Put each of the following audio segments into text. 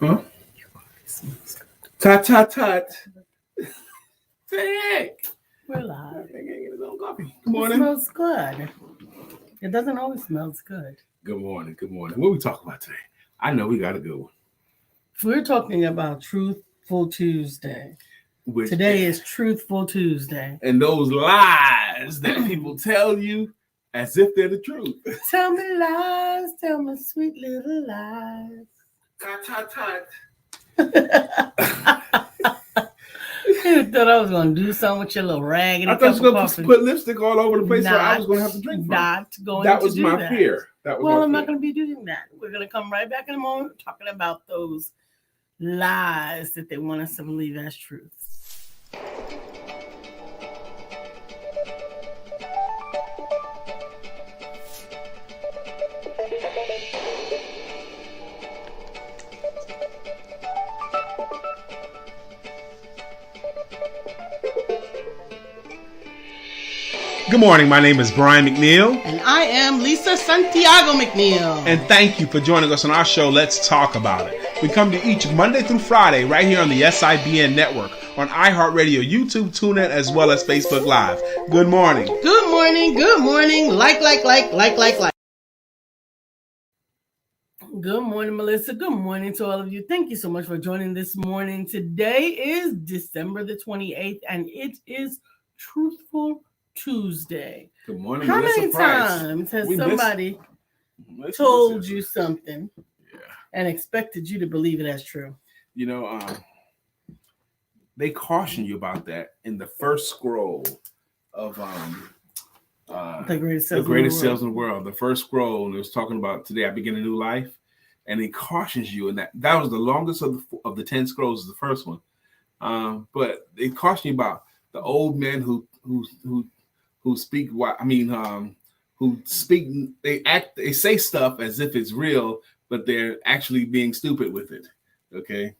Huh? Tut, tut, tut. Hey. We're live. Good It morning. smells good. It doesn't always smell good. Good morning. Good morning. What are we talking about today? I know we got a good one. We're talking about Truthful Tuesday. Today is Truthful Tuesday. And those lies that people tell you as if they're the truth. Tell me lies, tell me sweet little lies. Tut, tut, tut. You thought I was going to do something with your little raggedy I thought you were going to put lipstick all over the place where I was going to have to drink from. That was my fear. I'm not going to be doing that. We're going to come right back in a moment talking about those lies that they want us to believe as truths. Good morning. My name is Brian McNeill. And I am Lisa Santiago McNeill. And thank you for joining us on our show, Let's Talk About It. We come to each Monday through Friday right here on the SIBN network, on iHeartRadio, YouTube, TuneIn, as well as Facebook Live. Good morning. Good morning. Good morning. Like. Good morning, Melissa. Good morning to all of you. Thank you so much for joining this morning. Today is December the 28th, and it is Truthful Tuesday. Good morning, How Melissa many Price. times has somebody told you something and expected you to believe it as true? You know, they caution you about that in the first scroll of the greatest sales in the world. The first scroll, and it was talking about today I begin a new life, and it cautions you, and that was the longest of the 10 scrolls, is the first one. But they caution you about the old men who speak. Who speak? They say stuff as if it's real, but they're actually being stupid with it. Okay,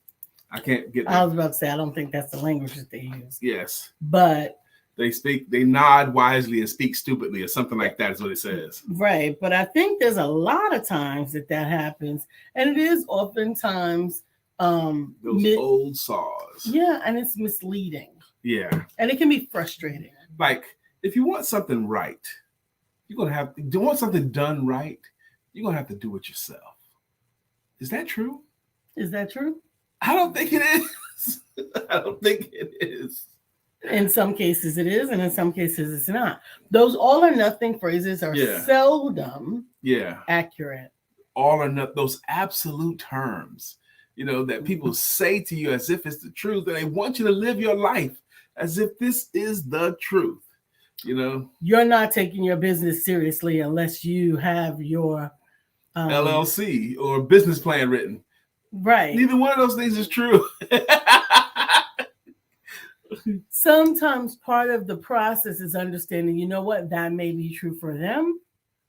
I can't get that. I was about to say I don't think that's the language that they use. Yes, but they nod wisely and speak stupidly, or something like that is what it says. Right, but I think there's a lot of times that happens, and it is oftentimes those old saws. Yeah, and it's misleading. Yeah, and it can be frustrating. Like, if you want something right, you're gonna have to want something done right. You're gonna have to do it yourself. Is that true? Is that true? I don't think it is. I don't think it is. In some cases it is, and in some cases it's not. Those all or nothing phrases are seldom accurate. All or nothing, those absolute terms, that people say to you as if it's the truth, and they want you to live your life as if this is the truth. You're not taking your business seriously unless you have your LLC or business plan written. Right. Neither one of those things is true. Sometimes part of the process is understanding, that may be true for them,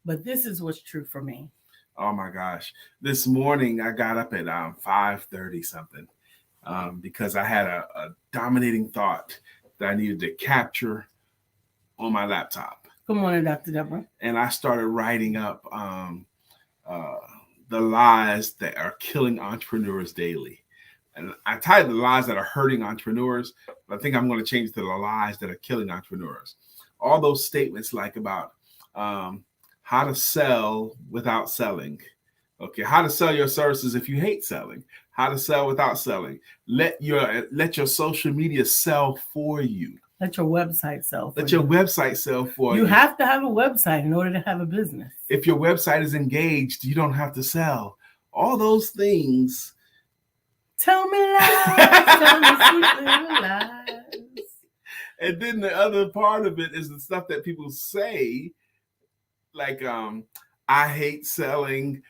but this is what's true for me. Oh my gosh. This morning I got up at 5:30 something because I had a dominating thought that I needed to capture on my laptop. Good morning, Dr. Deborah. And I started writing up the lies that are killing entrepreneurs daily. And I titled the lies that are hurting entrepreneurs, but I think I'm going to change it to the lies that are killing entrepreneurs. All those statements like about how to sell without selling. Okay, how to sell your services if you hate selling. How to sell without selling. Let your social media sell for you. Let your website sell for you. Let your website sell for you. You have to have a website in order to have a business. If your website is engaged, you don't have to sell. All those things. Tell me lies. Tell me sweet little lies. And then the other part of it is the stuff that people say, like, I hate selling.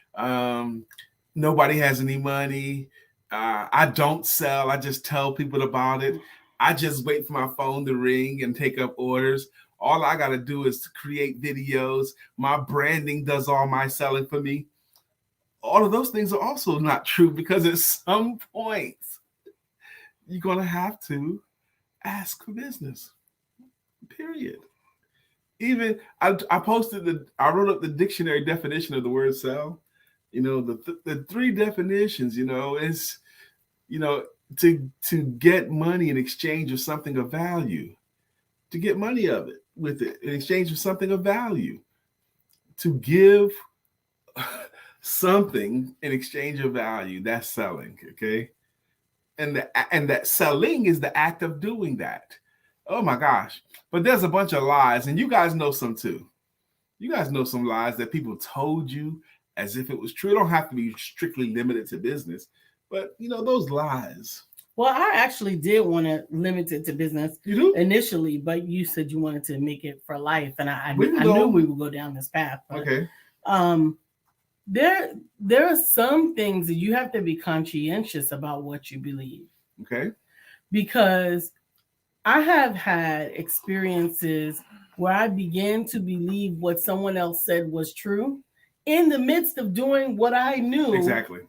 Nobody has any money. I don't sell. I just tell people about it. I just wait for my phone to ring and take up orders. All I got to do is to create videos. My branding does all my selling for me. All of those things are also not true, because at some point you're going to have to ask for business, period. Even I wrote up the dictionary definition of the word sell. The three definitions, is you know, to get money in exchange of something of value, to get money of it with it in exchange of something of value, to give something in exchange of value. That's selling, okay? And that selling is the act of doing that. Oh my gosh! But there's a bunch of lies, and you guys know some too. You guys know some lies that people told you as if it was true. It don't have to be strictly limited to business, but those lies. Well, I actually did want to limit it to business You do? initially, but you said you wanted to make it for life, and I We can knew go. we would go down this path. But, Okay. There are some things that you have to be conscientious about what you believe. Okay. Because I have had experiences where I began to believe what someone else said was true in the midst of doing what I knew Exactly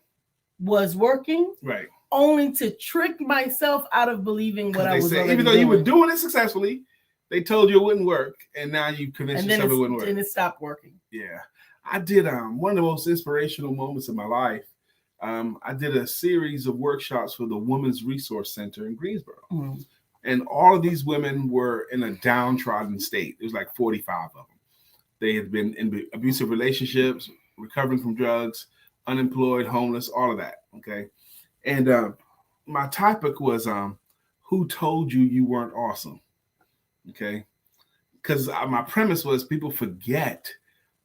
was working. right. Only to trick myself out of believing what I was already Even though doing. you were doing it successfully, they told you it wouldn't work, and now you convinced yourself it wouldn't work. And it stopped working. Yeah, I did. One of the most inspirational moments of my life. I did a series of workshops for the Women's Resource Center in Greensboro, and all of these women were in a downtrodden state. There was like 45 of them. They had been in abusive relationships, recovering from drugs, unemployed, homeless, all of that. Okay. And my topic was, who told you you weren't awesome? Okay. Because my premise was people forget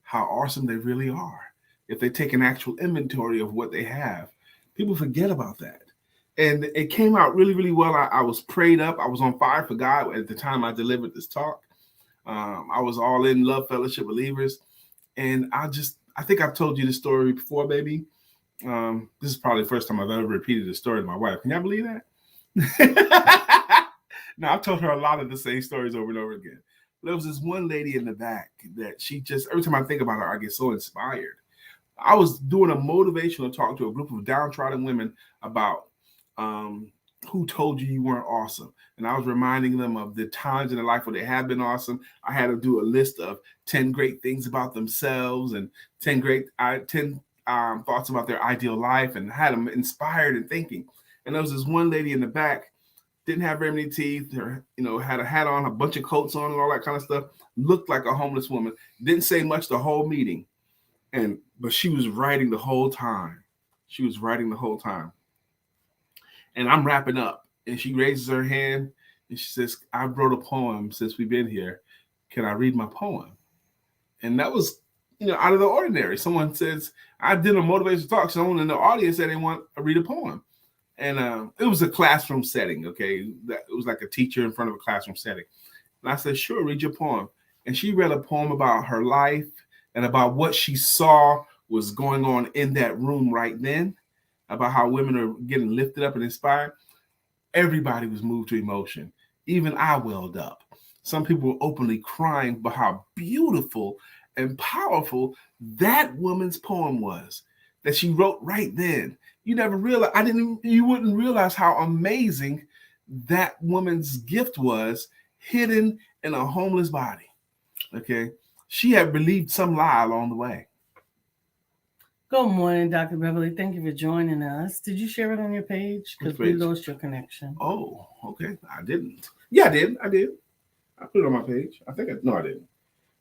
how awesome they really are. If they take an actual inventory of what they have, people forget about that. And it came out really, really well. I was prayed up. I was on fire for God at the time I delivered this talk. I was all in Love Fellowship Believers. And I think I've told you this story before, baby. This is probably the first time I've ever repeated the story to my wife. Can y'all believe that? Now, I've told her a lot of the same stories over and over again. But there was this one lady in the back that she just, every time I think about her, I get so inspired. I was doing a motivational talk to a group of downtrodden women about who told you weren't awesome. And I was reminding them of the times in their life where they have been awesome. I had to do a list of 10 great things about themselves and 10 thoughts about their ideal life, and had them inspired and thinking. And there was this one lady in the back, didn't have very many teeth, had a hat on, a bunch of coats on and all that kind of stuff, looked like a homeless woman, didn't say much the whole meeting. But she was writing the whole time. And I'm wrapping up, and she raises her hand and she says, I wrote a poem since we've been here. Can I read my poem? And that was, out of the ordinary. Someone says, I did a motivational talk. Someone in the audience said they want to read a poem. And it was a classroom setting, okay? It was like a teacher in front of a classroom setting. And I said, sure, read your poem. And she read a poem about her life and about what she saw was going on in that room right then, about how women are getting lifted up and inspired. Everybody was moved to emotion. Even I welled up. Some people were openly crying about how beautiful and powerful that woman's poem was that she wrote right then. You never realize, you wouldn't realize how amazing that woman's gift was hidden in a homeless body. Okay. She had believed some lie along the way. Good morning, Dr. Beverly. Thank you for joining us. Did you share it on your page? Because we lost your connection. Oh, okay. I didn't. Yeah, I did. I put it on my page. I didn't.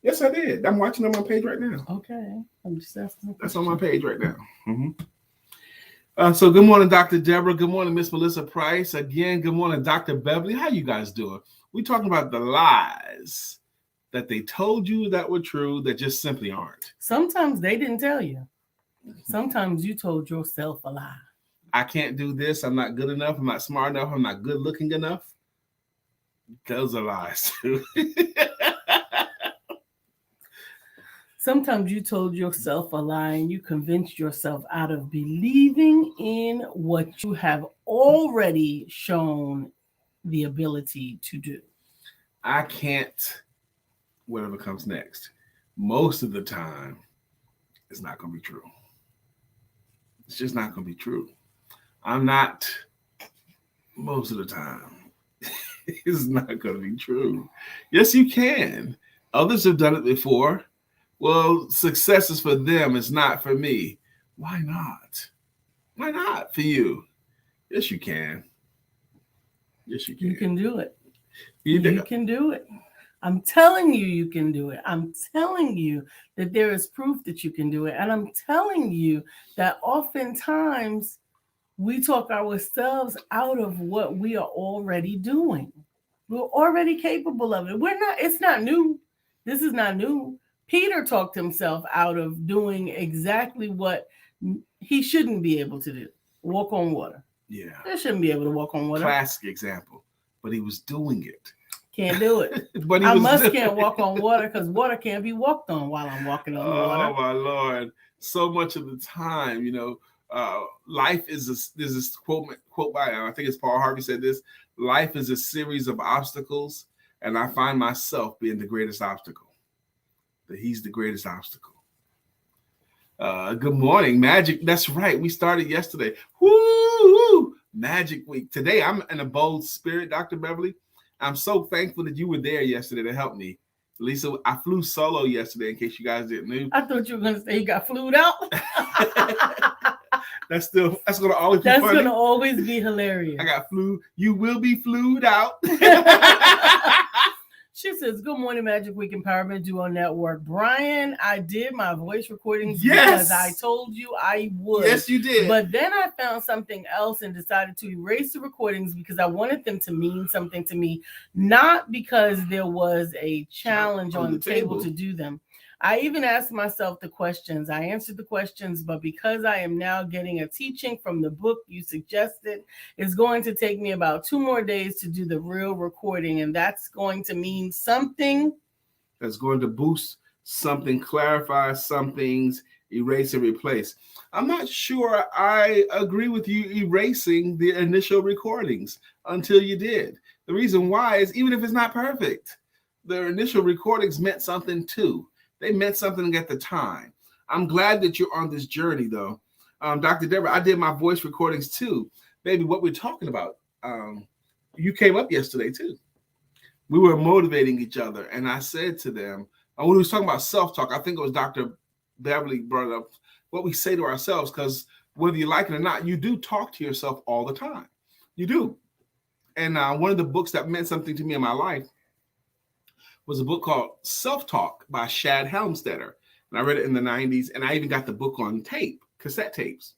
Yes, I did. I'm watching on my page right now. Okay. I'm just asking. That's on my page right now. Mm-hmm. So good morning, Dr. Deborah. Good morning, Miss Melissa Price. Again, good morning, Dr. Beverly. How you guys doing? We're talking about the lies that they told you that were true that just simply aren't. Sometimes they didn't tell you. Sometimes you told yourself a lie. I can't do this. I'm not good enough. I'm not smart enough. I'm not good looking enough. Those are lies too. Sometimes you told yourself a lie and you convinced yourself out of believing in what you have already shown the ability to do. I can't, whatever comes next. Most of the time, it's not going to be true. It's just not going to be true. I'm not, most of the time, it's not going to be true. Yes, you can. Others have done it before. Well, success is for them. It's not for me. Why not? Why not for you? Yes, you can. Yes, you can. You can do it. You can do it. I'm telling you, you can do it. I'm telling you that there is proof that you can do it. And I'm telling you that oftentimes we talk ourselves out of what we are already doing. We're already capable of it. It's not new. This is not new. Peter talked himself out of doing exactly what he shouldn't be able to do. Walk on water. Yeah. He shouldn't be able to walk on water. Classic example. But he was doing it. Can't do it. But can't walk on water because water can't be walked on while I'm walking on the water. Oh my Lord. So much of the time, life is there's this quote by, I think it's Paul Harvey said this, life is a series of obstacles, and I find myself being the greatest obstacle. That he's the greatest obstacle. Good morning, Magic. That's right. We started yesterday. Woo! Magic Week. Today, I'm in a bold spirit, Dr. Beverly. I'm so thankful that you were there yesterday to help me. Lisa, I flew solo yesterday, in case you guys didn't know. I thought you were going to say you got flued out. That's going to always be funny. That's going to always be hilarious. I got flu. You will be flued out. She says, good morning, Magic Week Empowerment Duo Network. Brian, I did my voice recordings because I told you I would. Yes, you did. But then I found something else and decided to erase the recordings because I wanted them to mean something to me, not because there was a challenge on the table to do them. I even asked myself the questions. I answered the questions, but because I am now getting a teaching from the book you suggested, it's going to take me about 2 more days to do the real recording, and that's going to mean something. That's going to boost something, clarify some things, erase and replace. I'm not sure I agree with you erasing the initial recordings until you did. The reason why is even if it's not perfect, the initial recordings meant something too. They meant something at the time. I'm glad that you're on this journey, though. Dr. Deborah, I did my voice recordings, too. Baby, what we're talking about, you came up yesterday, too. We were motivating each other, and I said to them, when we was talking about self-talk, I think it was Dr. Beverly brought up what we say to ourselves, because whether you like it or not, you do talk to yourself all the time. You do. And one of the books that meant something to me in my life was a book called Self-Talk by Shad Helmstetter. And I read it in the 90s, and I even got the book on tape, cassette tapes.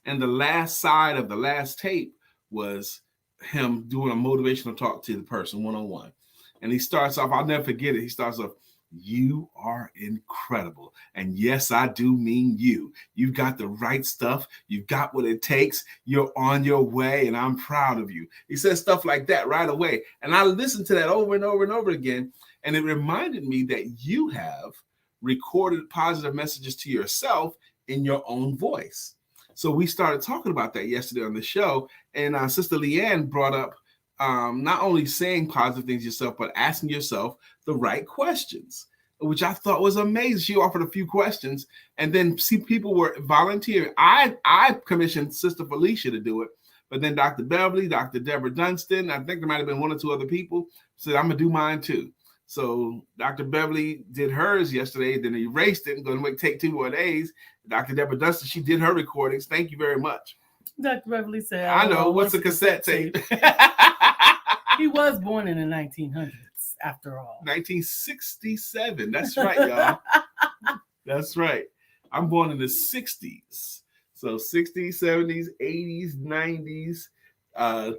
And the last side of the last tape was him doing a motivational talk to the person one-on-one. And he starts off, I'll never forget it, he starts off, you are incredible. And yes, I do mean you. You've got the right stuff. You've got what it takes. You're on your way, and I'm proud of you. He says stuff like that right away. And I listened to that over and over and over again. And it reminded me that you have recorded positive messages to yourself in your own voice. So we started talking about that yesterday on the show. And Sister Leanne brought up not only saying positive things yourself, but asking yourself the right questions, which I thought was amazing. She offered a few questions, and then see people were volunteering. I commissioned Sister Felicia to do it, but then Dr. Beverly, Dr. Deborah Dunstan, I think there might have been 1 or 2 other people, said, I'm going to do mine too. So Dr. Beverly did hers yesterday, then erased it and going to take 2 more days. Dr. Deborah Dunstan, she did her recordings. Thank you very much. Dr. Beverly said, I know, what's a cassette tape? He was born in the 1900s, after all. 1967. That's right, y'all. That's right. I'm born in the 60s. So 60s, 70s, 80s, 90s,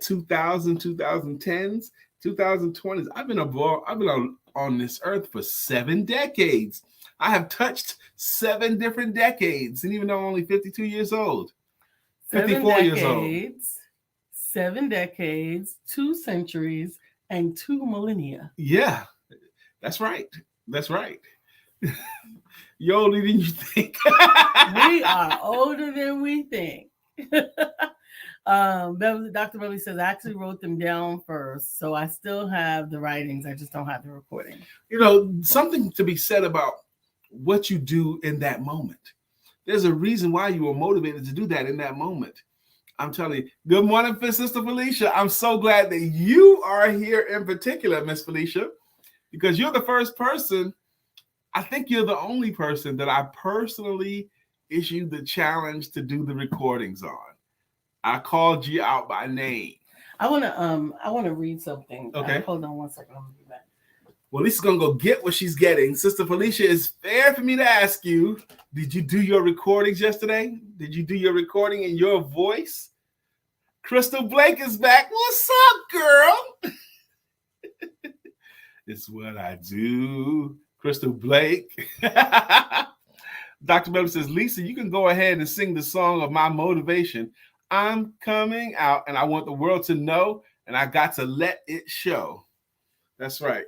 2000, 2010s, 2020s. I've been on this earth for 7 decades. I have touched 7 different decades. And even though I'm only 52 years old, 54 years old. 7 decades, 2 centuries, and 2 millennia. Yeah, that's right. That's right. You're older than you think. We are older than we think. Dr. Beverly says, I actually wrote them down first, so I still have the writings. I just don't have the recording. Something to be said about what you do in that moment. There's a reason why you were motivated to do that in that moment. I'm telling you. Good morning, Sister Felicia. I'm so glad that you are here in particular, Miss Felicia, because you're the first person. I think you're the only person that I personally issued the challenge to do the recordings on. I called you out by name. I wanna read something. Okay. Hold on one second. I'm gonna be back. Well, Lisa's gonna go get what she's getting. Sister Felicia, it's fair for me to ask you, did you do your recordings yesterday? Did you do your recording in your voice? Crystal Blake is back. What's up, girl? It's what I do. Crystal Blake. Dr. Miller says, Lisa, you can go ahead and sing the song of my motivation. I'm coming out, and I want the world to know, and I got to let it show. That's right.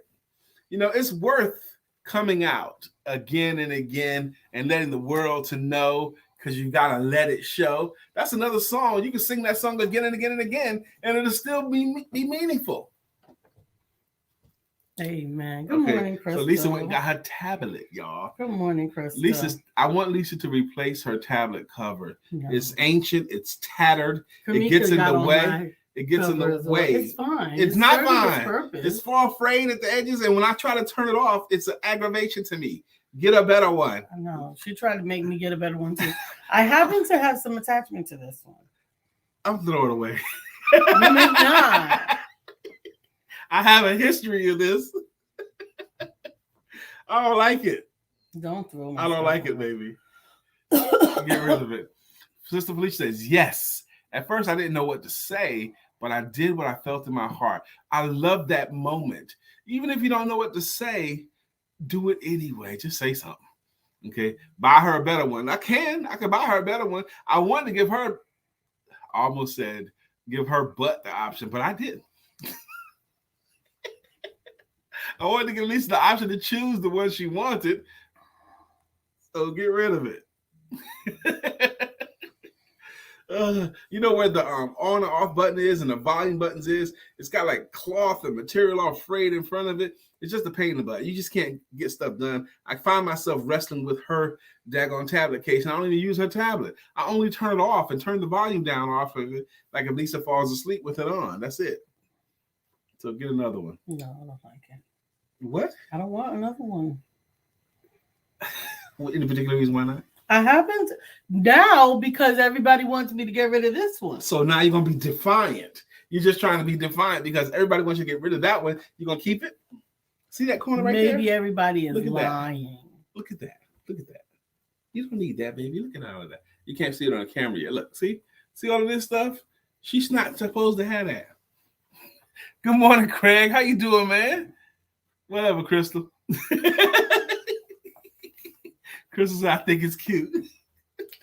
You know, it's worth coming out again and again and letting the world to know, because you got to let it show. That's another song. You can sing that song again and again and again, and it'll still be meaningful. Amen. Good morning, Crystal. So Lisa went and got her tablet, y'all. Good morning, Crystal. I want Lisa to replace her tablet cover. No. It's ancient. It's tattered. It gets in the way. It gets in the way. It's fine. It's not fine. It's far frayed at the edges, and when I try to turn it off, it's an aggravation to me. Get a better one. I know. She tried to make me get a better one too. I happen to have some attachment to this one. I'm throwing it away. You may not. I have a history of this. I don't like it. Don't throw I don't like it, baby. Get rid of it. Sister Felicia says, yes. At first, I didn't know what to say, but I did what I felt in my heart. I love that moment. Even if you don't know what to say, do it anyway. Just say something. Okay? Buy her a better one. I can buy her a better one. I wanted to give her, I almost said, give her butt the option, but I didn't. I wanted to give Lisa the option to choose the one she wanted. So get rid of it. You know where the on and off button is and the volume buttons is? It's got like cloth and material all frayed in front of it. It's just a pain in the butt. You just can't get stuff done. I find myself wrestling with her daggone tablet case, and I don't even use her tablet. I only turn it off and turn the volume down off of it, like if Lisa falls asleep with it on. That's it. So get another one. No, I don't like it. What? I don't want another one. Any particular reason why not? I haven't now because everybody wants me to get rid of this one. So now you're going to be defiant. You're just trying to be defiant because everybody wants you to get rid of that one. You're going to keep it? See that corner right there? Maybe everybody is lying. Look at that. Look at that. You don't need that, baby. Look at all of that. You can't see it on camera yet. Look, see? See all of this stuff? She's not supposed to have that. Good morning, Craig. How you doing, man? Whatever, Crystal. Crystal said, I think it's cute.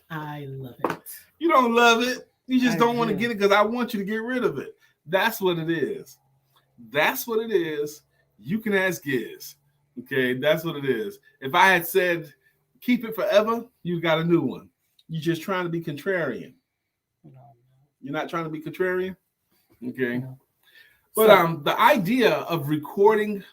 I love it. You don't love it. You just don't want to get it because I want you to get rid of it. That's what it is. That's what it is. You can ask Giz. Okay, that's what it is. If I had said, keep it forever, you got a new one. You're just trying to be contrarian. No. You're not trying to be contrarian? Okay. No. But the idea of recording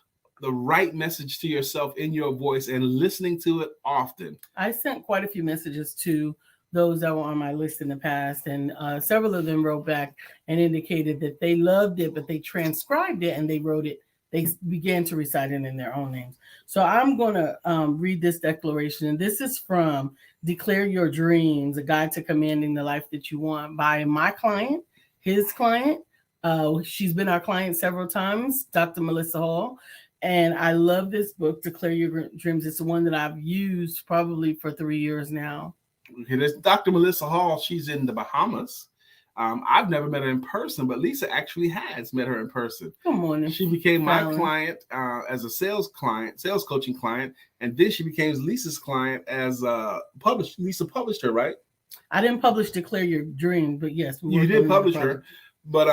the right message to yourself in your voice and listening to it often. I sent quite a few messages to those that were on my list in the past, and several of them wrote back and indicated that they loved it, but they transcribed it and they wrote it. They began to recite it in their own names. So I'm going to read this declaration, and this is from Declare Your Dreams, A Guide to Commanding the Life That You Want by my client, his client. She's been our client several times, Dr. Melissa Hall. And I love this book, Declare Your Dreams. It's the one that I've used probably for 3 years now. Okay, there's Dr. Melissa Hall. She's in the Bahamas. I've never met her in person, but Lisa actually has met her in person. Good morning. She became my client as a sales coaching client. And then she became Lisa's client as published. Lisa published her, right? I didn't publish Declare Your Dream, but yes. You did publish her. But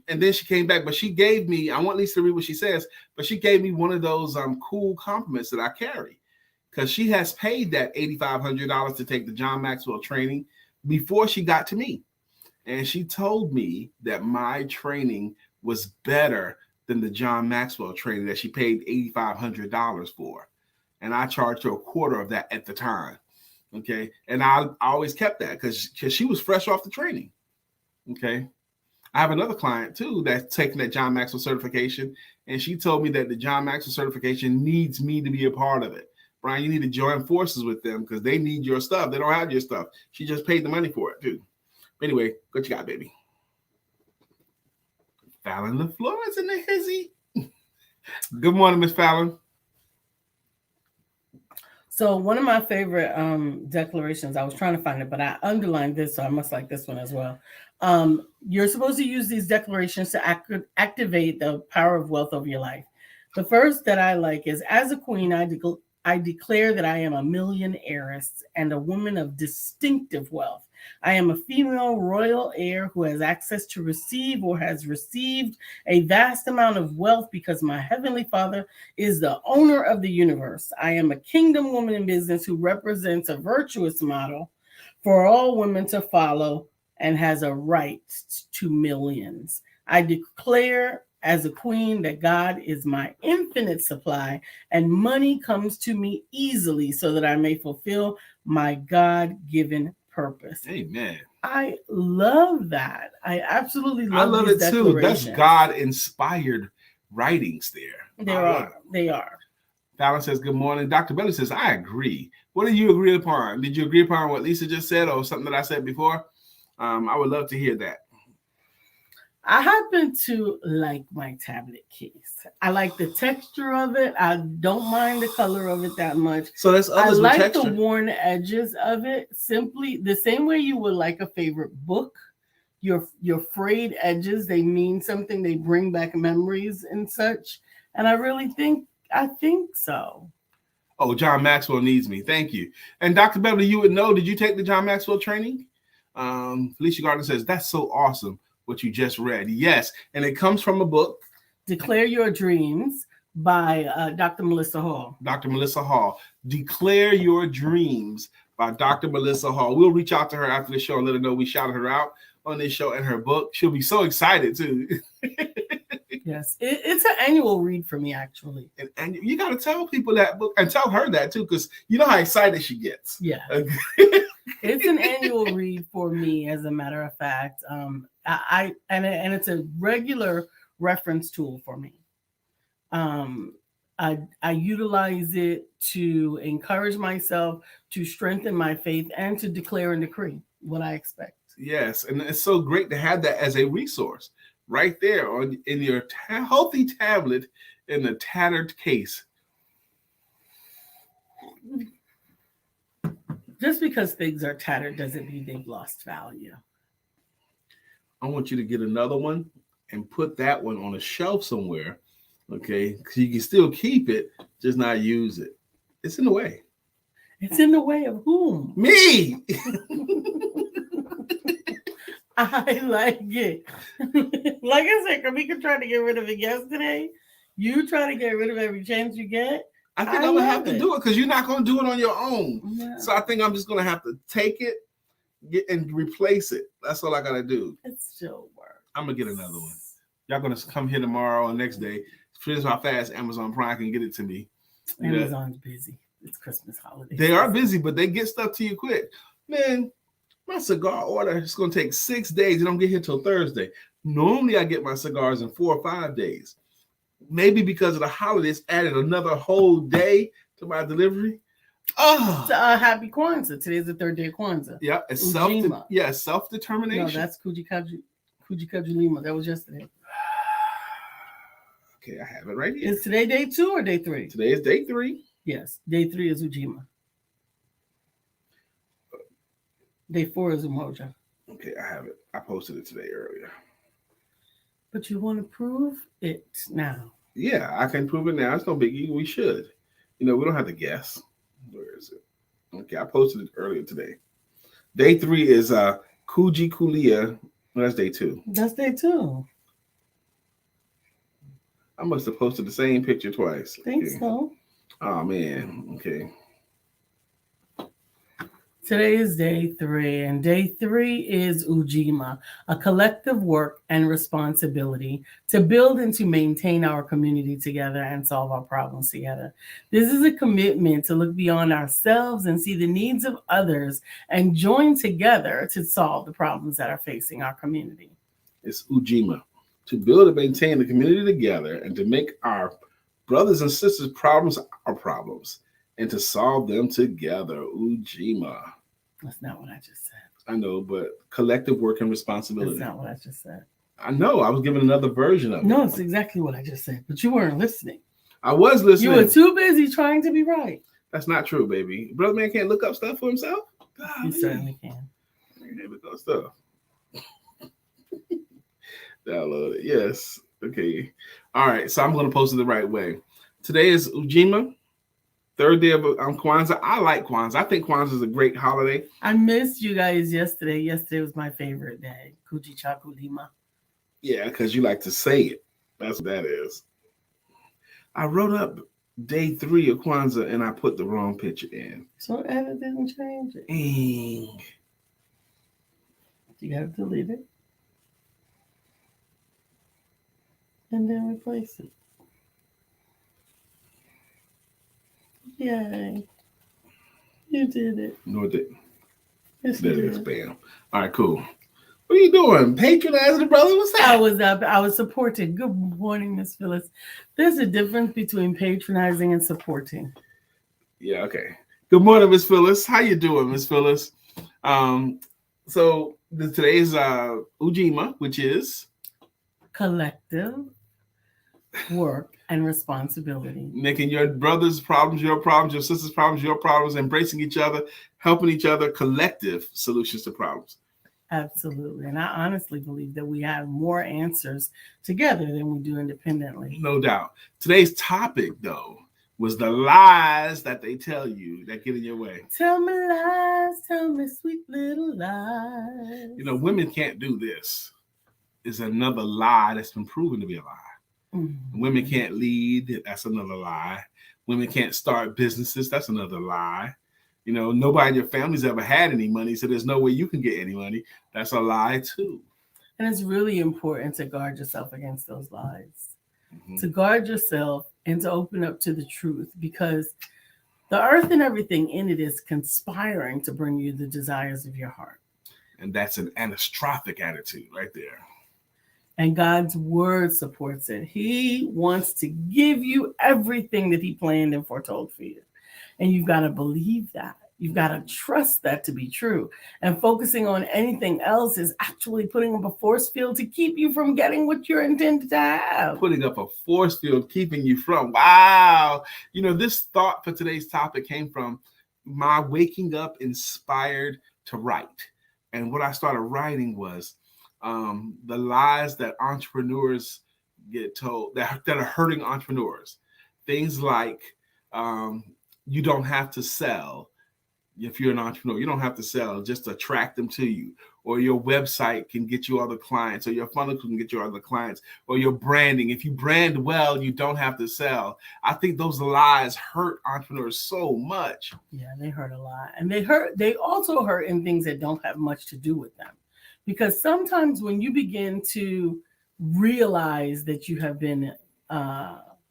and then she came back, but she gave me, I want Lisa to read what she says, but she gave me one of those cool compliments that I carry, because she has paid that $8,500 to take the John Maxwell training before she got to me. And she told me that my training was better than the John Maxwell training that she paid $8,500 for. And I charged her a quarter of that at the time. Okay. And I always kept that because she was fresh off the training. Okay. I have another client too that's taking that John Maxwell certification, and she told me that the John Maxwell certification needs me to be a part of it. Brian, you need to join forces with them because they need your stuff. They don't have your stuff. She just paid the money for it too. Anyway, what you got, baby? Fallon LaFleur is in the hizzy. Good morning, Miss Fallon. So one of my favorite declarations, I was trying to find it, but I underlined this, so I must like this one as well. You're supposed to use these declarations to activate the power of wealth over your life. The first that I like is, as a queen, I declare that I am a millionairess and a woman of distinctive wealth. I am a female royal heir who has access to receive or has received a vast amount of wealth because my heavenly Father is the owner of the universe. I am a kingdom woman in business who represents a virtuous model for all women to follow and has a right to millions. I declare as a queen that God is my infinite supply and money comes to me easily so that I may fulfill my God-given purpose. Amen. I love that. I absolutely love I love it too. That's God-inspired writings there. They are. Fallon says, good morning. Dr. Belly says, I agree. What did you agree upon? Did you agree upon what Lisa just said or something that I said before? I would love to hear that. I happen to like my tablet case. I like the texture of it. I don't mind the color of it that much. So that's others I like with the worn edges of it. Simply the same way you would like a favorite book. Your frayed edges, they mean something. They bring back memories and such. And I really think so. Oh, John Maxwell needs me. Thank you. And Dr. Beverly, you would know. Did you take the John Maxwell training? Felicia Gardner says, that's so awesome what you just read. Yes. And it comes from a book. Declare Your Dreams by Dr. Melissa Hall. Dr. Melissa Hall. Declare Your Dreams by Dr. Melissa Hall. We'll reach out to her after the show and let her know we shouted her out on this show and her book. She'll be so excited too. Yes, it's an annual read for me, actually. And you got to tell people that book and tell her that too, because you know how excited she gets. Yeah. It's an annual read for me, as a matter of fact. And it's a regular reference tool for me. I utilize it to encourage myself, to strengthen my faith, and to declare and decree what I expect. Yes, and it's so great to have that as a resource right there in your healthy tablet in the tattered case. Just because things are tattered doesn't mean they've lost value. I want you to get another one and put that one on a shelf somewhere, okay? Because you can still keep it, just not use it. It's in the way. It's in the way of whom? Me! I like it. Like I said, Kamika tried to get rid of it yesterday. You try to get rid of every chance you get. I think I'm going to have to do it because you're not going to do it on your own. Yeah. So I think I'm just going to have to take it and replace it. That's all I got to do. It still works. I'm going to get another one. Y'all going to come here tomorrow or next day. Finish how fast Amazon Prime can get it to me. Amazon's busy. It's Christmas holiday. They are busy, but they get stuff to you quick. Man, my cigar order is going to take 6 days. It don't get here till Thursday. Normally, I get my cigars in 4 or 5 days. Maybe because of the holidays, added another whole day to my delivery. Oh, happy Kwanzaa. Today's the third day of Kwanzaa. Yeah, it's self-determination. No, that's Kujikaju Lima. That was yesterday. Okay, I have it right here. Is today day 2 or day 3? Today is day 3. Yes, day 3 is Ujima. Day 4 is Umoja. Okay, I have it. I posted it today earlier. But you want to prove it now? Yeah, I can prove it now. It's no biggie. We should. We don't have to guess. Where is it? Okay, I posted it earlier today. Day 3 is Kuji Kulia. No, that's day 2. That's day 2. I must have posted the same picture twice. I think so. Oh, man. Okay. Today is day 3, and day 3 is Ujima, a collective work and responsibility to build and to maintain our community together and solve our problems together. This is a commitment to look beyond ourselves and see the needs of others and join together to solve the problems that are facing our community. It's Ujima, to build and maintain the community together and to make our brothers and sisters' problems our problems and to solve them together. Ujima. That's not what I just said. I know, but collective work and That's responsibility. not what I just said. I know. I was giving another version of it. No, it's exactly what I just said, but you weren't listening. I was listening. You were too busy trying to be right. That's not true, baby. Brother man can't look up stuff for himself. You certainly can. Here we go, stuff. Download it. Yes. Okay. All right. So I'm going to post it the right way. Today is Ujima, third day of Kwanzaa. I like Kwanzaa. I think Kwanzaa is a great holiday. I missed you guys yesterday. Yesterday was my favorite day. Kujichakulima. Yeah, because you like to say it. That's what that is. I wrote up day 3 of Kwanzaa and I put the wrong picture in. So edit didn't change it. Dang. You got to delete it. And then replace it. Yay. You did it. No, it didn't. Yes, There you it is. did. Bam. All right, cool. What are you doing? Patronizing the brother? What's that? I was supporting. Good morning, Miss Phyllis. There's a difference between patronizing and supporting. Yeah, okay. Good morning, Miss Phyllis. How you doing, Miss Phyllis? So today's Ujima, which is Collective work and responsibility. making your brother's problems your problems, your sister's problems your problems, embracing each other, helping each other, collective solutions to problems. Absolutely. And I honestly believe that we have more answers together than we do independently. No doubt. Today's topic, though, was the lies that they tell you that get in your way. Tell me lies, tell me sweet little lies. You know, women can't do this. It's another lie that's been proven to be a lie. Mm-hmm. Women can't lead. That's another lie. Women can't start businesses. That's another lie. You know, nobody in your family's ever had any money, so there's no way you can get any money. That's a lie, too. And it's really important to guard yourself against those lies. Mm-hmm. To guard yourself and to open up to the truth, because the earth and everything in it is conspiring to bring you the desires of your heart. And that's an anastrophic attitude right there. And God's word supports it. He wants to give you everything that he planned and foretold for you. And you've got to believe that. You've got to trust that to be true. And focusing on anything else is actually putting up a force field to keep you from getting what you're intended to have. Putting up a force field, keeping you from. Wow. You know, this thought for today's topic came from my waking up inspired to write. And what I started writing was the lies that entrepreneurs get told that are hurting entrepreneurs. Things like you don't have to sell. If you're an entrepreneur, you don't have to sell, just attract them to you. Or your website can get you other clients, or your funnel can get you other clients, or your branding. If you brand well, you don't have to sell. I think those lies hurt entrepreneurs so much. Yeah, they hurt a lot. And they also hurt in things that don't have much to do with them. Because sometimes when you begin to realize that you have been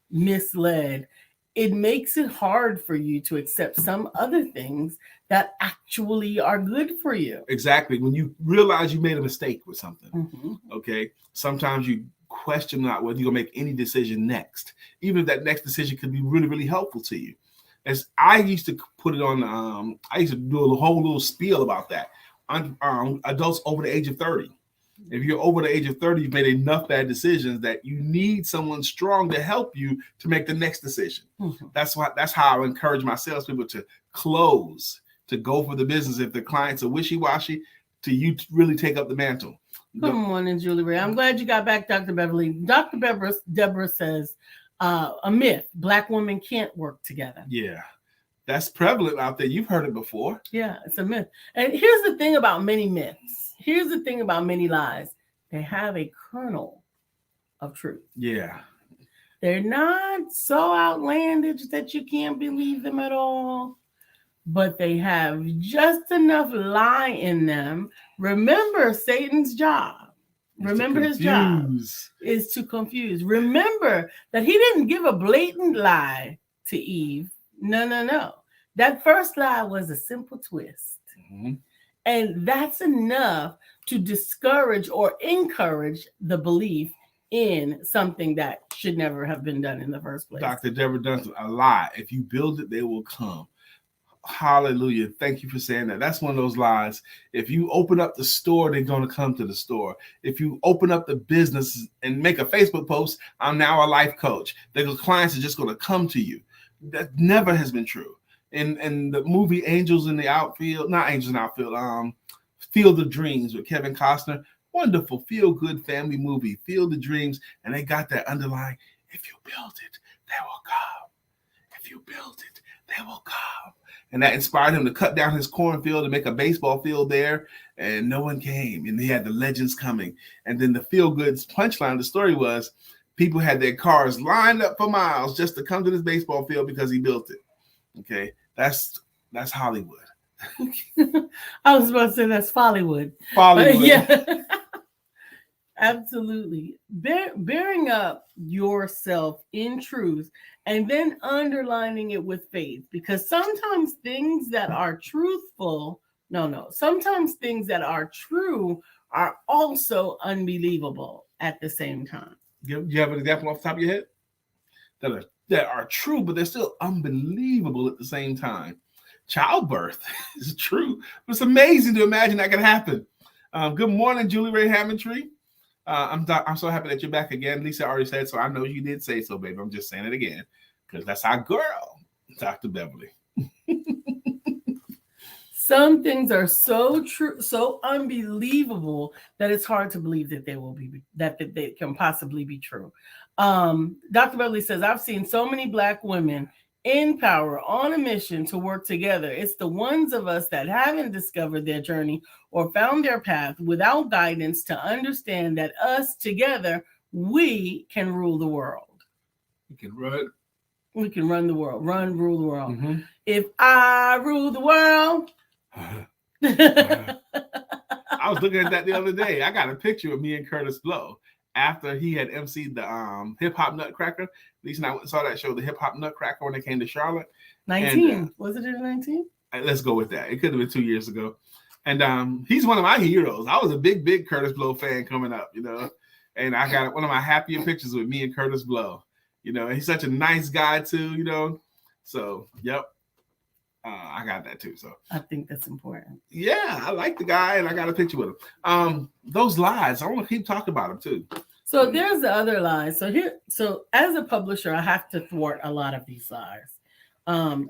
misled, it makes it hard for you to accept some other things that actually are good for you. Exactly. When you realize you made a mistake with something, okay, sometimes you question not whether you're going to make any decision next, even if that next decision could be really, really helpful to you. As I used to put it on, I used to do a whole little spiel about that. Adults over the age of 30. If you're over the age of 30, you've made enough bad decisions that you need someone strong to help you to make the next decision. That's how I encourage my salespeople to close, to go for the business. If the clients are wishy-washy, to you to really take up the mantle. Good morning, Julie Ray. I'm glad you got back, Dr. Beverly. Dr. Deborah says, a myth, Black women can't work together. Yeah, that's prevalent out there. You've heard it before. Yeah, it's a myth. And here's the thing about many myths. Here's the thing about many lies. They have a kernel of truth. Yeah. They're not so outlandish that you can't believe them at all, but they have just enough lie in them. Remember Satan's job. Remember his job is to confuse. Remember that he didn't give a blatant lie to Eve. No. That first lie was a simple twist. And that's enough to discourage or encourage the belief in something that should never have been done in the first place. Dr. Deborah does a lie. If you build it, they will come. Hallelujah. Thank you for saying that. That's one of those lies. If you open up the store, they're going to come to the store. If you open up the business and make a Facebook post, I'm now a life coach, the clients are just going to come to you. That never has been true. In the movie Angels in the Outfield, not Angels in the Outfield, Field of Dreams with Kevin Costner, wonderful, feel-good family movie, Field of Dreams, and they got that underlying, if you build it, they will come. If you build it, they will come. And that inspired him to cut down his cornfield and make a baseball field there. And no one came. And he had the legends coming. And then the feel-good punchline of the story was people had their cars lined up for miles just to come to this baseball field because he built it. Okay, that's Hollywood. I was about to say that's Follywood. Follywood. Yeah. Absolutely. Bearing up yourself in truth and then underlining it with faith, because sometimes things that are truthful, sometimes things that are true are also unbelievable at the same time. Do you have an example off the top of your head that are true, but they're still unbelievable at the same time? Childbirth is true. It's amazing to imagine that could happen. Good morning, Julie Ray Hammondtree. I'm so happy that you're back again. Lisa already said so. I know you did say so, baby. I'm just saying it again because that's our girl, Dr. Beverly. Some things are so true, so unbelievable that it's hard to believe that they can possibly be true. Dr. Beverly says, I've seen so many Black women in power on a mission to work together. It's the ones of us that haven't discovered their journey or found their path without guidance to understand that us together, we can rule the world. We can run the world. Rule the world. Mm-hmm. If I rule the world. I was looking at that the other day. I got a picture of me and Curtis Blow after he had emceed the Hip Hop Nutcracker. Lisa and I went and saw that show, the Hip Hop Nutcracker, when they came to Charlotte. 19. And, was it in 19? Let's go with that. It could have been 2 years ago. And he's one of my heroes. I was a big Curtis Blow fan coming up, and I got one of my happier pictures with me and Curtis Blow. And he's such a nice guy too, So, yep. I got that too. So I think that's important. Yeah, I like the guy, and I got a picture with him. Those lies, I want to keep talking about them too. So there's the other lies. So as a publisher, I have to thwart a lot of these lies,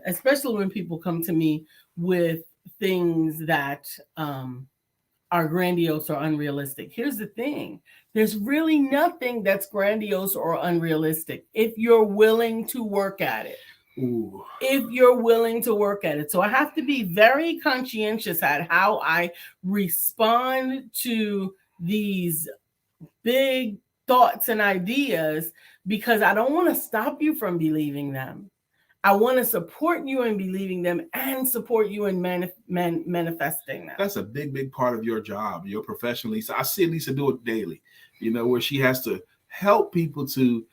especially when people come to me with things that are grandiose or unrealistic. Here's the thing. There's really nothing that's grandiose or unrealistic if you're willing to work at it. Ooh. If you're willing to work at it. So I have to be very conscientious at how I respond to these big thoughts and ideas, because I don't want to stop you from believing them. I want to support you in believing them and support you in manifesting them. That's a big part of your job, your profession, Lisa. I see Lisa do it daily, where she has to help people to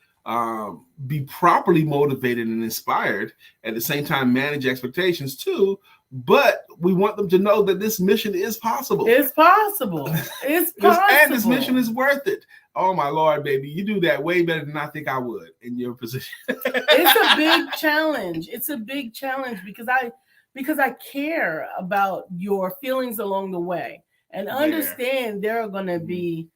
be properly motivated and inspired, at the same time manage expectations too. But we want them to know that this mission is possible. It's possible. It's possible. And this mission is worth it. Oh my Lord, baby, you do that way better than I think I would in your position. It's a big challenge. It's a big challenge because I care about your feelings along the way, and understand there are going to be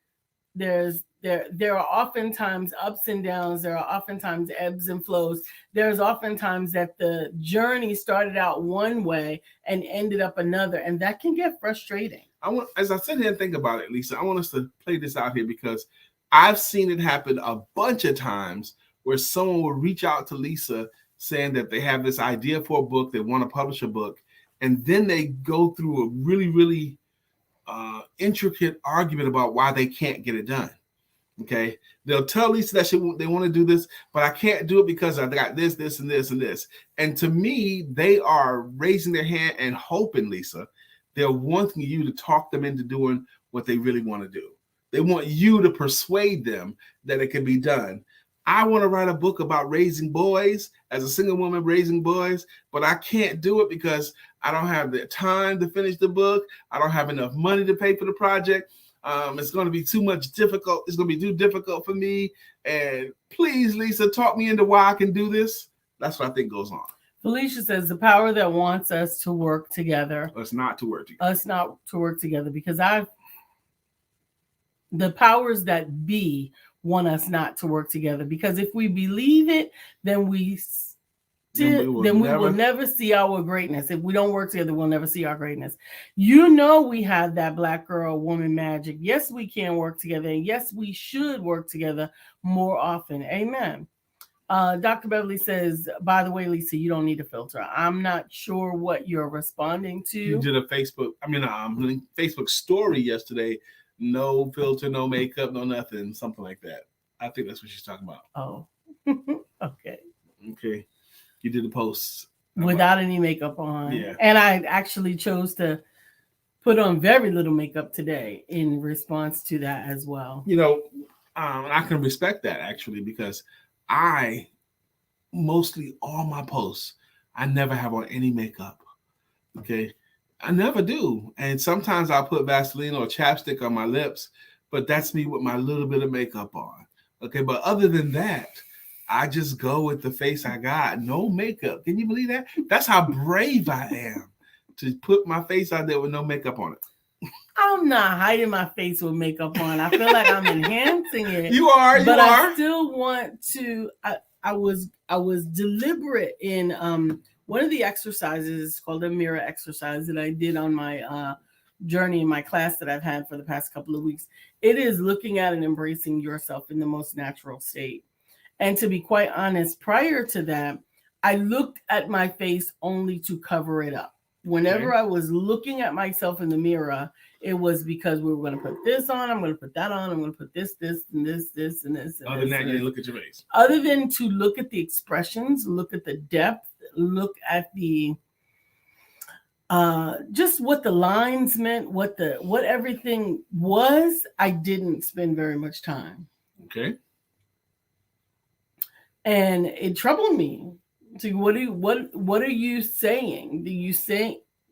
there are oftentimes ups and downs. There are oftentimes ebbs and flows. There's oftentimes that the journey started out one way and ended up another, and that can get frustrating. As I sit here and think about it, Lisa, I want us to play this out here, because I've seen it happen a bunch of times where someone will reach out to Lisa saying that they have this idea for a book, they want to publish a book, and then they go through a really intricate argument about why they can't get it done. Okay, they'll tell Lisa that they want to do this, but I can't do it because I've got this, and this. And to me, they are raising their hand and hoping, Lisa, they're wanting you to talk them into doing what they really want to do. They want you to persuade them that it can be done. I want to write a book about raising boys, as a single woman raising boys, but I can't do it because I don't have the time to finish the book. I don't have enough money to pay for the project. It's going to be too much difficult. It's going to be too difficult for me. And please, Lisa, talk me into why I can do this. That's what I think goes on. Felicia says the power that wants us to work together. Us not to work together. Us not to work together, because the powers that be want us not to work together, because if we believe it, then we will never see our greatness. If we don't work together, we'll never see our greatness. You know, we have that black girl woman magic. Yes, we can work together, and yes, we should work together more often. Amen. Dr. Beverly says, by the way, Lisa, you don't need a filter. I'm not sure what you're responding to. You did a Facebook story yesterday. No filter, no makeup, no nothing, something like that. I think that's what she's talking about. Oh, okay. Okay. You did a post. Without any makeup on. Yeah. And I actually chose to put on very little makeup today in response to that as well. You know, I can respect that, actually, because mostly all my posts, I never have on any makeup. Okay. I never do. And sometimes I'll put Vaseline or chapstick on my lips, but that's me with my little bit of makeup on. Okay. But other than that, I just go with the face I got. No makeup. Can you believe that? That's how brave I am to put my face out there with no makeup on it. I'm not hiding my face with makeup on. I feel like I'm enhancing it. You are. But I still want to. I was deliberate in one of the exercises called a mirror exercise that I did on my journey in my class that I've had for the past couple of weeks. It is looking at and embracing yourself in the most natural state. And to be quite honest, prior to that, I looked at my face only to cover it up. Whenever I was looking at myself in the mirror, it was because we were going to put this on, I'm going to put that on, I'm going to put this, and this, and this. Other than that, you didn't look at your face. Other than to look at the expressions, look at the depth, look at the just what the lines meant, what everything was, I didn't spend very much time. Okay. And it troubled me. So what are you saying?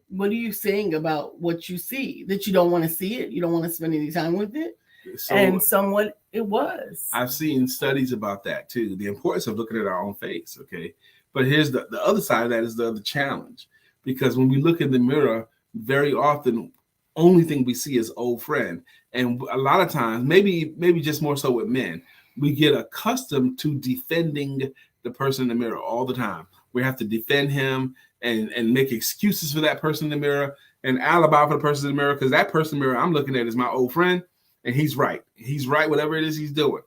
What are you saying about what you see? That you don't want to see it? You don't want to spend any time with it? And somewhat it was. I've seen studies about that too. The importance of looking at our own face. Okay. But here's the other side of that is the other challenge. Because when we look in the mirror, very often, only thing we see is old friend. And a lot of times, maybe just more so with men, we get accustomed to defending the person in the mirror all the time. We have to defend him and make excuses for that person in the mirror and alibi for the person in the mirror, because that person in the mirror I'm looking at is my old friend, and he's right. He's right, whatever it is he's doing.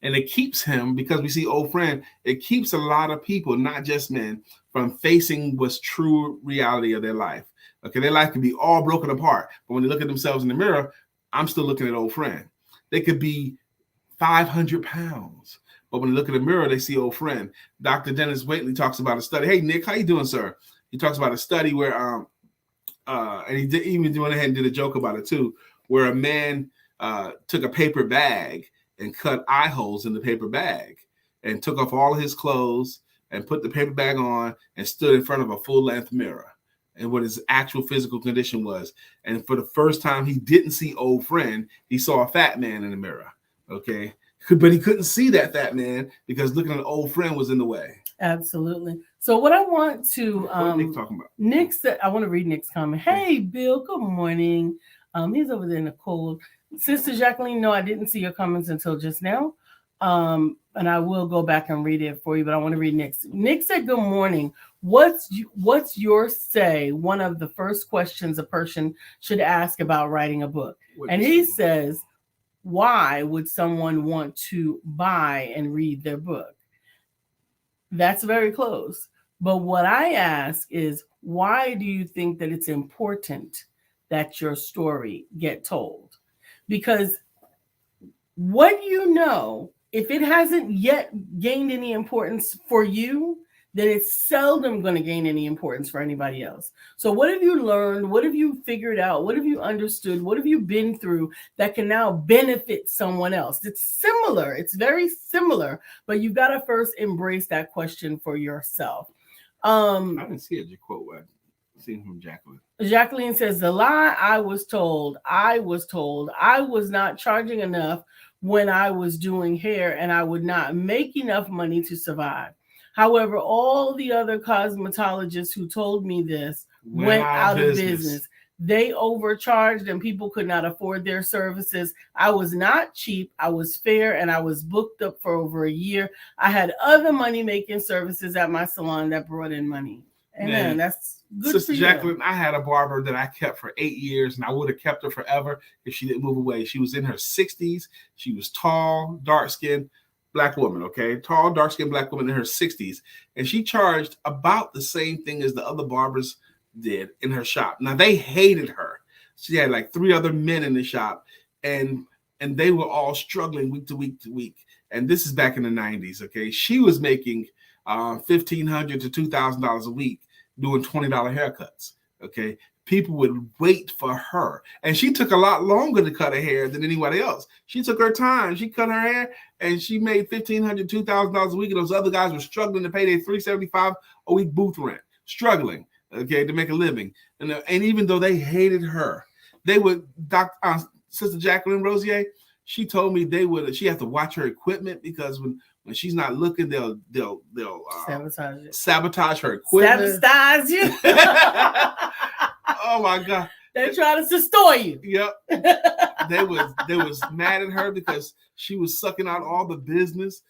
And it keeps him, because we see old friend, it keeps a lot of people, not just men, from facing what's true reality of their life. Okay, their life can be all broken apart, but when they look at themselves in the mirror, I'm still looking at old friend. They could be 500 pounds. But when they look in the mirror, they see old friend. Dr. Dennis Waitley talks about a study. Hey, Nick, how you doing, sir? He talks about a study where, and he did even went ahead and did a joke about it too, where a man took a paper bag and cut eye holes in the paper bag and took off all of his clothes and put the paper bag on and stood in front of a full-length mirror and what his actual physical condition was. And for the first time, he didn't see old friend. He saw a fat man in the mirror. Okay. But he couldn't see that fat man because looking at an old friend was in the way. Absolutely. So what I want to what Nick talking about? Nick said, I want to read Nick's comment. Hey, Bill, good morning. He's over there in the cold. Sister Jacqueline, no, I didn't see your comments until just now. And I will go back and read it for you, but I want to read Nick's. Nick said, good morning. What's your say? One of the first questions a person should ask about writing a book. And he says, why would someone want to buy and read their book? That's very close. But what I ask is, why do you think that it's important that your story get told? Because what you know, if it hasn't yet gained any importance for you, then it's seldom going to gain any importance for anybody else. So what have you learned? What have you figured out? What have you understood? What have you been through that can now benefit someone else? It's similar. It's very similar, but you've got to first embrace that question for yourself. I didn't see it. Your quote. I seen from Jacqueline. Jacqueline says, the lie I was told I was not charging enough when I was doing hair and I would not make enough money to survive. However, all the other cosmetologists who told me this went out of business. They overcharged and people could not afford their services. I was not cheap. I was fair and I was booked up for over a year. I had other money-making services at my salon that brought in money. Amen. That's good. Sister Jacqueline, I had a barber that I kept for 8 years, and I would have kept her forever if she didn't move away. She was in her 60s. She was tall, dark-skinned, Black woman, okay? Tall, dark-skinned Black woman in her 60s. And she charged about the same thing as the other barbers did in her shop. Now, they hated her. She had like 3 other men in the shop, and they were all struggling week to week to week. And this is back in the 90s, okay? She was making $1,500 to $2,000 a week doing $20 haircuts, okay? People would wait for her. And she took a lot longer to cut her hair than anybody else. She took her time. She cut her hair, and she made $1,500, $2,000 a week. And those other guys were struggling to pay their $375 a week booth rent, struggling, okay, to make a living. And even though they hated her, they would, Sister Jacqueline Rosier, she told me she had to watch her equipment because when she's not looking, they'll sabotage her equipment. Sabotage you. Oh my God. They try to store you. Yep. They was mad at her because she was sucking out all the business,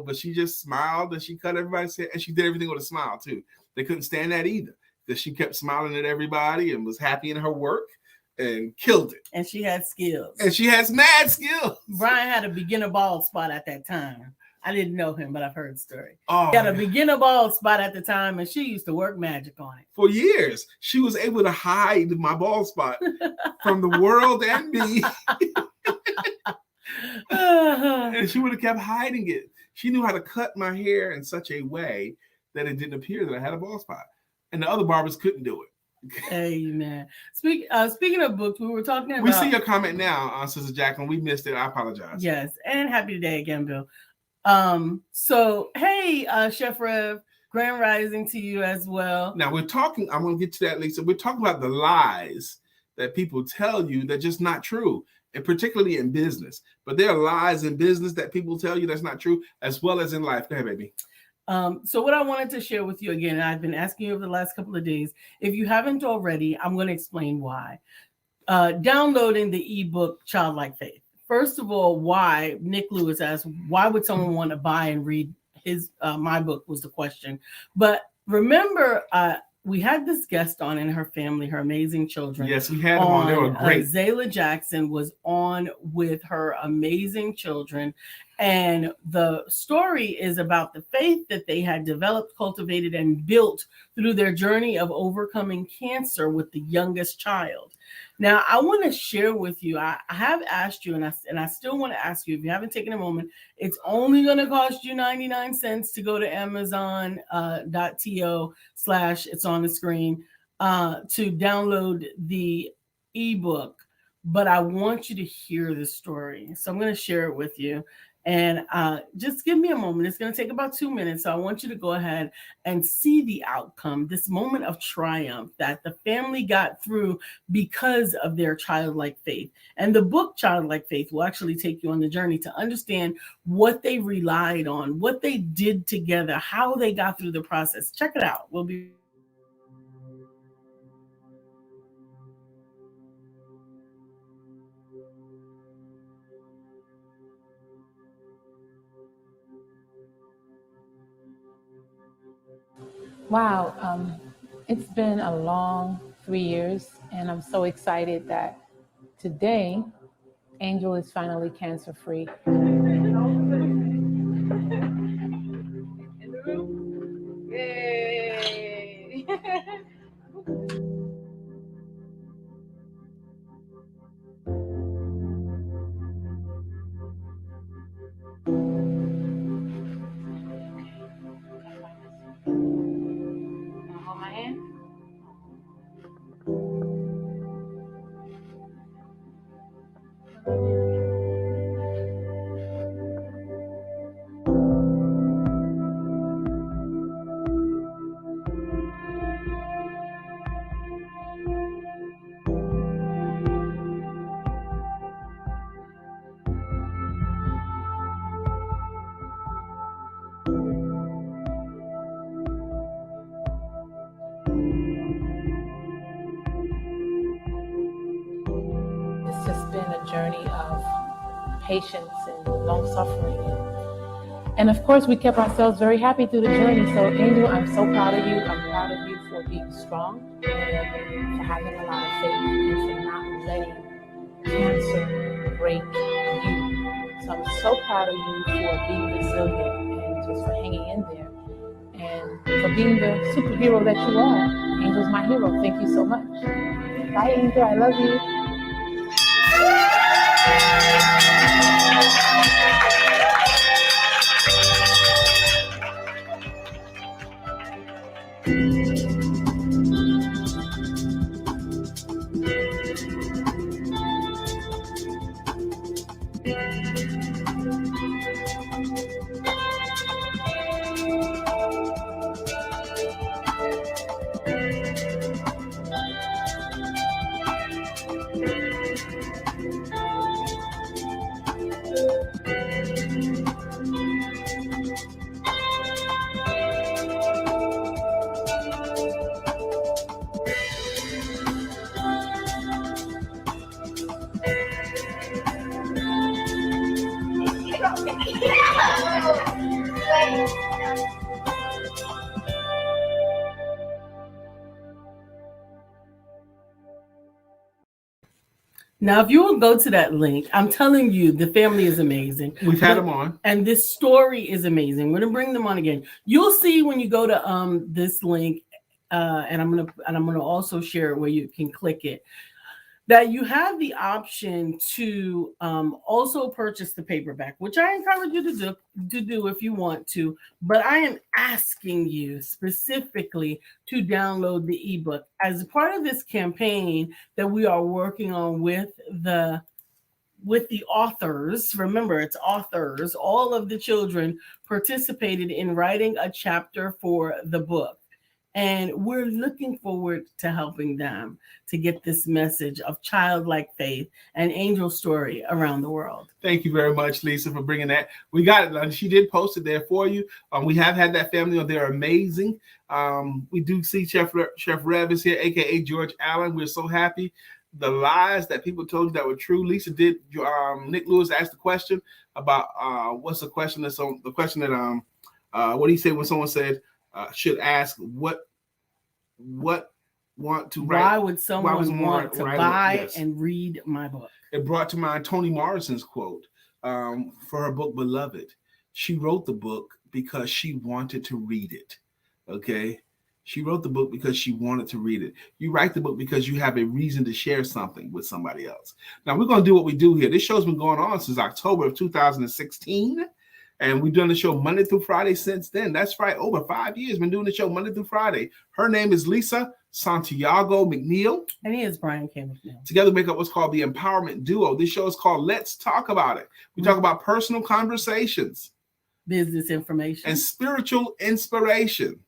but she just smiled and she cut everybody's hair, and she did everything with a smile too. They couldn't stand that either, because she kept smiling at everybody and was happy in her work and killed it. And she had skills. And she has mad skills. Brian had a beginner bald spot at that time. I didn't know him, but I've heard the story. Oh, he had a beginner bald spot at the time, and she used to work magic on it. For years, she was able to hide my bald spot from the world and me. And she would have kept hiding it. She knew how to cut my hair in such a way that it didn't appear that I had a bald spot. And the other barbers couldn't do it. Amen. Speaking of books, we were talking about... We see your comment now, Sister Jacqueline. We missed it. I apologize. Yes, and happy day again, Bill. So, hey, Chef Rev, grand rising to you as well. Now, I'm going to get to that, Lisa. We're talking about the lies that people tell you that just not true, and particularly in business. But there are lies in business that people tell you that's not true, as well as in life. Go ahead, baby. So what I wanted to share with you again, and I've been asking you over the last couple of days, if you haven't already, I'm going to explain why. Downloading the ebook Childlike Faith. First of all, why? Nick Lewis asked, why would someone want to buy and read my book was the question. But remember, we had this guest on in her family, her amazing children. Yes, we had them on. They were great. Zayla Jackson was on with her amazing children. And the story is about the faith that they had developed, cultivated, and built through their journey of overcoming cancer with the youngest child. Now, I want to share with you, I have asked you, and I still want to ask you, if you haven't taken a moment, it's only going to cost you 99 cents to go to Amazon.to/ it's on the screen, to download the ebook. But I want you to hear the story. So I'm going to share it with you. And just give me a moment. It's going to take about 2 minutes. So I want you to go ahead and see the outcome, this moment of triumph that the family got through because of their childlike faith. And the book Childlike Faith will actually take you on the journey to understand what they relied on, what they did together, how they got through the process. Check it out. We'll be Wow, it's been a long 3 years, and I'm so excited that today Angel is finally cancer-free. Yay! Hold my hand. patience and long suffering. And of course, we kept ourselves very happy through the journey. So Angel, I'm so proud of you. I'm proud of you for being strong and for having a lot of faith and for not letting cancer break you. So I'm so proud of you for being resilient and just for hanging in there and for being the superhero that you are. Angel's my hero. Thank you so much. Bye, Angel. I love you. Now, if you will go to that link, I'm telling you, the family is amazing. We've had them on. And this story is amazing. We're going to bring them on again. You'll see when you go to this link, and I'm gonna also share it where you can click it, that you have the option to also purchase the paperback, which I encourage you to do if you want to. But I am asking you specifically to download the ebook as part of this campaign that we are working on with the authors. Remember, it's authors. All of the children participated in writing a chapter for the book. And we're looking forward to helping them to get this message of childlike faith and angel story around the world. Thank you very much, Lisa, for bringing that. We got it. She did post it there for you. We have had that family on. They're amazing. We do see Chef Rev is here, a.k.a. George Allen. We're so happy. The lies that people told you that were true. Lisa did. Nick Lewis asked the question about what's the question that's on the question that what do you say when someone said should ask what want to write? Why would someone want to buy and read my book? It brought to mind Toni Morrison's quote for her book Beloved. She wrote the book because she wanted to read it. Okay. She wrote the book because she wanted to read it. You write the book because you have a reason to share something with somebody else. Now we're going to do what we do here. This show's been going on since October of 2016. And we've done the show Monday through Friday since then. That's right. Over 5 years, been doing the show Monday through Friday. Her name is Lisa Santiago McNeill. And he is Brian K. McNeill. Together make up what's called the Empowerment Duo. This show is called Let's Talk About It. We talk about personal conversations, business information, and spiritual inspiration.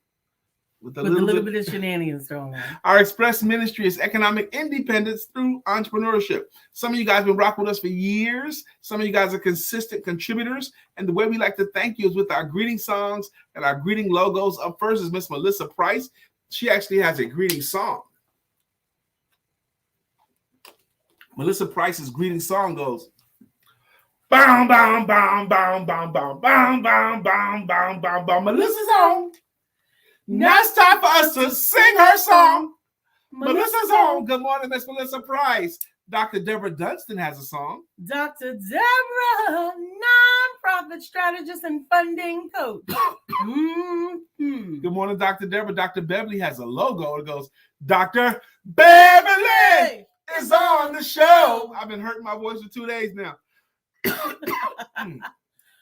With a little bit of shenanigans going on. Our express ministry is economic independence through entrepreneurship. Some of you guys have been rocking with us for years. Some of you guys are consistent contributors. And the way we like to thank you is with our greeting songs and our greeting logos. Up first is Miss Melissa Price. She actually has a greeting song. Melissa Price's greeting song goes, bam, bam, bam, bam, bam, bam, bam, bam, bam, bam, bam, bam. Melissa's home. Now it's time for us to sing her song. Melissa's home. Good morning, Miss Melissa Price. Dr. Deborah Dunstan has a song. Dr. Deborah, nonprofit strategist and funding coach. Good morning, Dr. Deborah. Dr. Beverly has a logo. It goes, Dr. Beverly is on the show. I've been hurting my voice for 2 days now.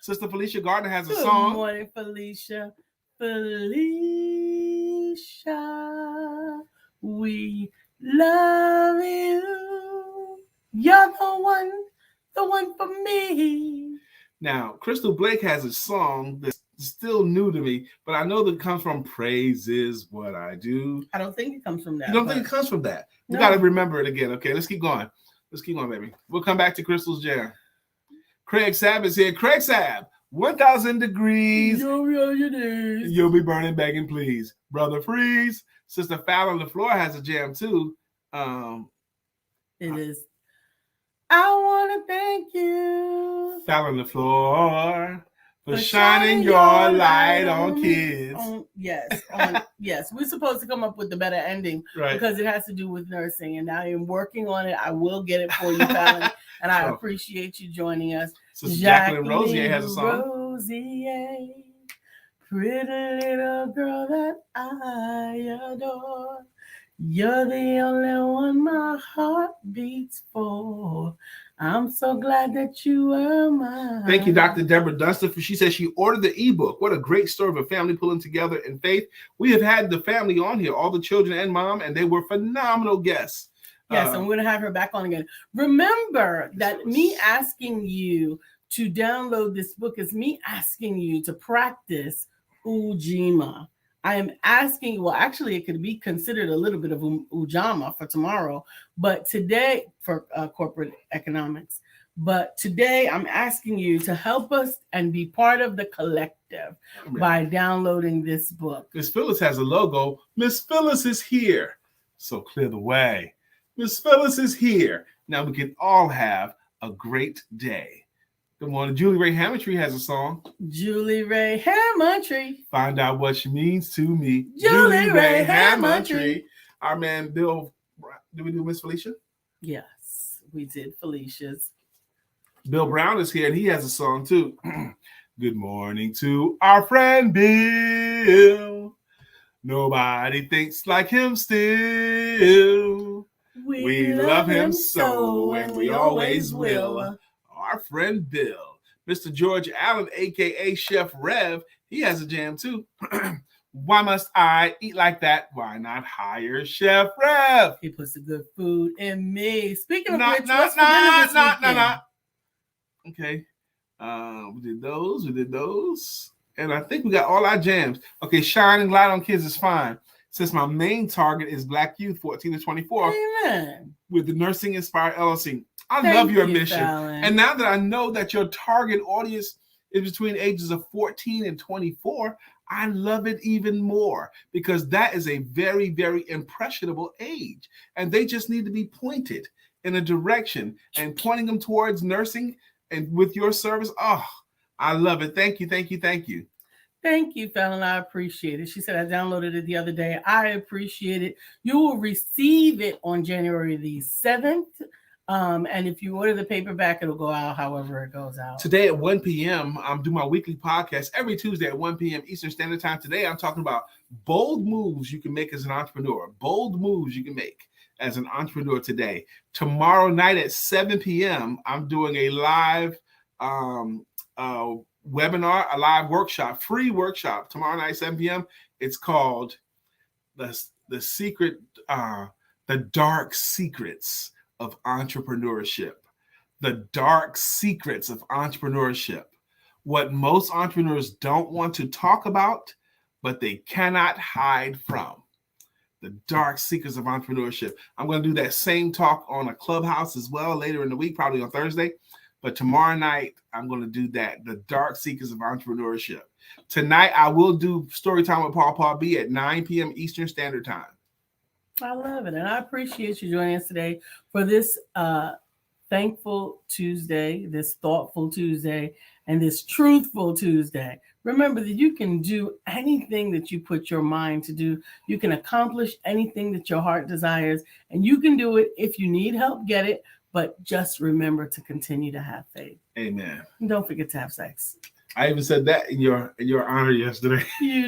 Sister Felicia Gardner has a song. Good morning, Felicia. Felicia, we love you. You're the one for me. Now, Crystal Blake has a song that's still new to me, but I know that it comes from Praise Is What I Do. I don't think it comes from that. You don't think it comes from that? We got to remember it again. Okay, let's keep going. Let's keep going, baby. We'll come back to Crystal's jam. Craig Sabb is here. Craig Sabb. 1,000 degrees. You'll be burning, begging, please. Brother Freeze. Sister Fallon LaFleur has a jam too. It is I want to thank you. Fell on the floor for shining your light on kids. Yes. We're supposed to come up with the better ending Right. because it has to do with nursing, and I am working on it. I will get it for you, Fallon, and I appreciate you joining us. So Jacqueline Rosier has a song. Rosier, pretty little girl that I adore. You're the only one my heart beats for. I'm so glad that you are mine. Thank you, Dr. Deborah Dunster. She says she ordered the ebook. What a great story of a family pulling together in faith. We have had the family on here, all the children and mom, and they were phenomenal guests. Yes, and we're going to have her back on again. Remember that me asking you to download this book is me asking you to practice Ujima. I am asking, well, actually, it could be considered a little bit of Ujama for tomorrow, but today for corporate economics. But today I'm asking you to help us and be part of the collective by downloading this book. Miss Phyllis has a logo. Miss Phyllis is here. So clear the way. Miss Phyllis is here. Now we can all have a great day. Good morning. Julie Ray Hammontree has a song. Julie Ray Hammontree. Find out what she means to me. Julie Ray Hammontree. Our man Bill. Did we do Miss Felicia? Yes, we did Felicia's. Bill Brown is here and he has a song too. Good morning to our friend Bill. Nobody thinks like him still. We love him so and we always will. Our friend Bill, Mr. George Allen, a.k.a. Chef Rev, he has a jam too. Why must I eat like that? Why not hire Chef Rev? He puts the good food in me. Speaking of which, what's for dinner this weekend? Okay. We did those. And I think we got all our jams. Okay, shining light on kids is fine. Since my main target is Black youth, 14 to 24. Amen. With the Nursing Inspired LLC. I love your mission. Fallon. And now that I know that your target audience is between ages of 14 and 24, I love it even more because that is a very, very impressionable age. And they just need to be pointed in a direction and pointing them towards nursing and with your service. Oh, I love it. Thank you. Thank you, Fallon. I appreciate it. She said I downloaded it the other day. I appreciate it. You will receive it on January the 7th. And if you order the paperback, it'll go out however it goes out. Today at 1 p.m., I'm doing my weekly podcast every Tuesday at 1 p.m. Eastern Standard Time. Today, I'm talking about bold moves you can make as an entrepreneur. Bold moves you can make as an entrepreneur today. Tomorrow night at 7 p.m., I'm doing a live webinar, a live workshop, free workshop. Tomorrow night, 7 p.m. It's called the Dark Secrets of Entrepreneurship. The dark secrets of entrepreneurship. What most entrepreneurs don't want to talk about, but they cannot hide from. The dark secrets of entrepreneurship. I'm going to do that same talk on a Clubhouse as well later in the week, probably on Thursday. But tomorrow night, I'm going to do that. The dark secrets of entrepreneurship. Tonight, I will do Story Time with Paul B at 9 p.m. Eastern Standard Time. I love it. And I appreciate you joining us today for this thankful Tuesday, this thoughtful Tuesday, and this truthful Tuesday. Remember that you can do anything that you put your mind to do. You can accomplish anything that your heart desires, and you can do it. If you need help, get it. But just remember to continue to have faith. Amen. And don't forget to have sex. I even said that in your honor yesterday. You